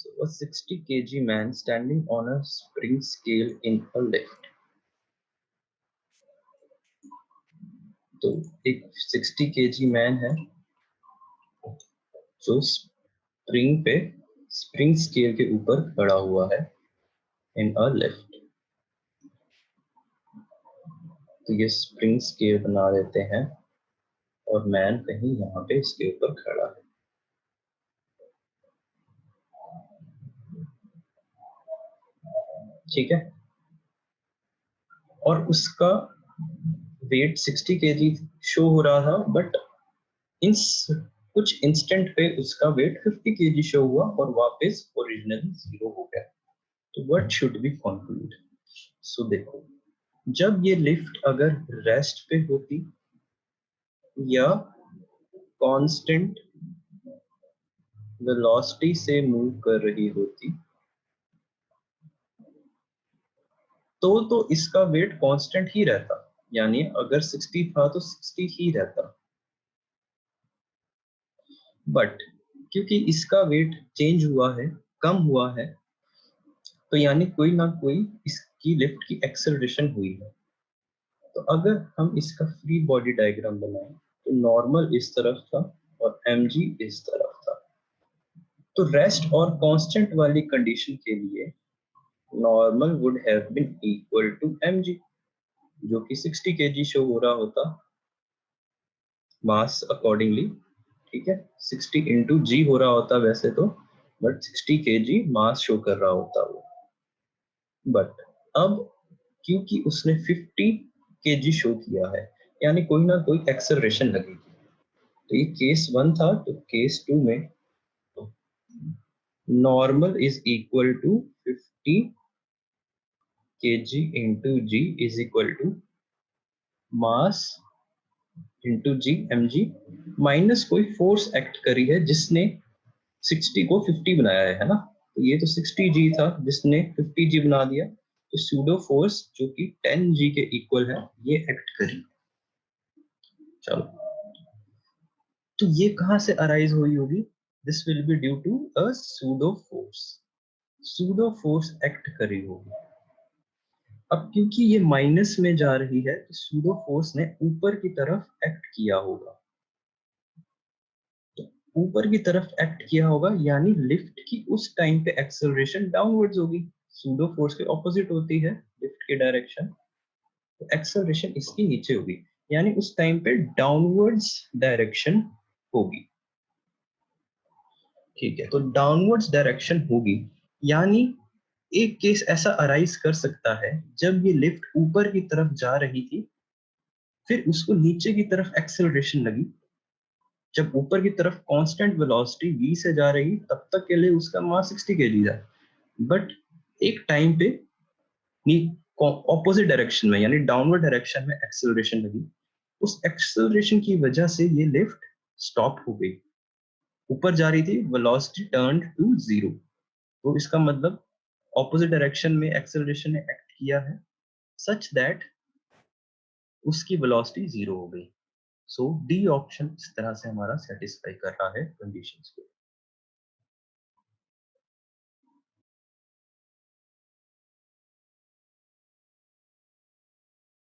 So a 60 kg man standing on a spring scale in a lift. तो एक 60 kg man है जो spring scale के ऊपर खड़ा हुआ है इन अ लिफ्ट। तो ये स्प्रिंग स्केल बना देते हैं और मैन कहीं यहाँ पे इसके ऊपर खड़ा है। ठीक है, और उसका वेट 60 केजी शो हो रहा था, बट इन कुछ इंस्टेंट पे उसका वेट 50 केजी शो हुआ और वापस ओरिजिनली 0 हो गया। तो व्हाट शुड बी कंक्लूड? सो देखो, जब ये लिफ्ट अगर रेस्ट पे होती या कांस्टेंट वेलोसिटी से मूव कर रही होती तो इसका वेट कांस्टेंट ही रहता, यानी अगर 60 था तो 60 ही रहता। बट क्योंकि इसका वेट चेंज हुआ है, कम हुआ है, तो यानी कोई ना कोई इसकी लिफ्ट की एक्सेलरेशन हुई है। तो अगर हम इसका फ्री बॉडी डायग्राम बनाएं तो नॉर्मल इस तरफ था और mg इस तरफ था। तो रेस्ट और कांस्टेंट वाली कंडीशन के लिए normal would have been equal to mg, जो कि 60 kg शो हो रहा होता मास अकॉर्डिंगली। ठीक है, 60 इंटू जी हो रहा होता वैसे तो, बट 60 kg मास शो कर रहा होता वो। बट अब क्योंकि उसने 50 kg शो किया है, यानी कोई ना कोई एक्सेलरेशन लगेगी। तो ये केस 1 था, तो केस 2 में normal is equal to 50 kg into g is equal to mass into g mg minus कोई फोर्स एक्ट करी है जिसने 60 को 50 बनाया है ना। तो ये तो 60 जी था जिसने 50 जी बना दिया, तो सूडो फोर्स जो कि 10 जी के इक्वल है ये एक्ट करी। चलो, तो ये कहां से अराइज हुई होगी? This will be due to a pseudo force. Pseudo force act करी होगी। अब क्योंकि ये माइनस में जा रही है तो सूडो फोर्स ने ऊपर की तरफ एक्ट किया होगा। तो ऊपर की तरफ एक्ट किया होगा यानी लिफ्ट की उस टाइम पे एक्सेलरेशन डाउनवर्ड्स होगी। सूडो फोर्स के ऑपोजिट होती है लिफ्ट की डायरेक्शन, तो एक्सेलरेशन इसकी नीचे होगी, यानी उस टाइम पे डाउनवर्ड्स डायरेक्शन होगी। ठीक है, तो डाउनवर्ड्स डायरेक्शन होगी, यानी एक केस ऐसा अराइज कर सकता है जब ये लिफ्ट ऊपर की तरफ जा रही थी, फिर उसको नीचे की तरफ एक्सेलरेशन लगी। जब ऊपर की तरफ कांस्टेंट वेलोसिटी v से जा रही तब तक के लिए उसका मास 60 kg था, बट एक टाइम पे ऑपोजिट डायरेक्शन में यानी डाउनवर्ड डायरेक्शन में एक्सेलरेशन लगी। उस एक्सेलरेशन की वजह से ये लिफ्ट स्टॉप हो गई, ऊपर जा रही थी, वेलोसिटी टर्न्ड टू 0। तो इसका मतलब ऑपोजिट डायरेक्शन में एक्सेलरेशन ने एक्ट किया है सच दैट उसकी वेलोसिटी 0 हो गई। सो डी ऑप्शन इस तरह से हमारा सेटिस्फाई कर रहा है कंडीशंस को।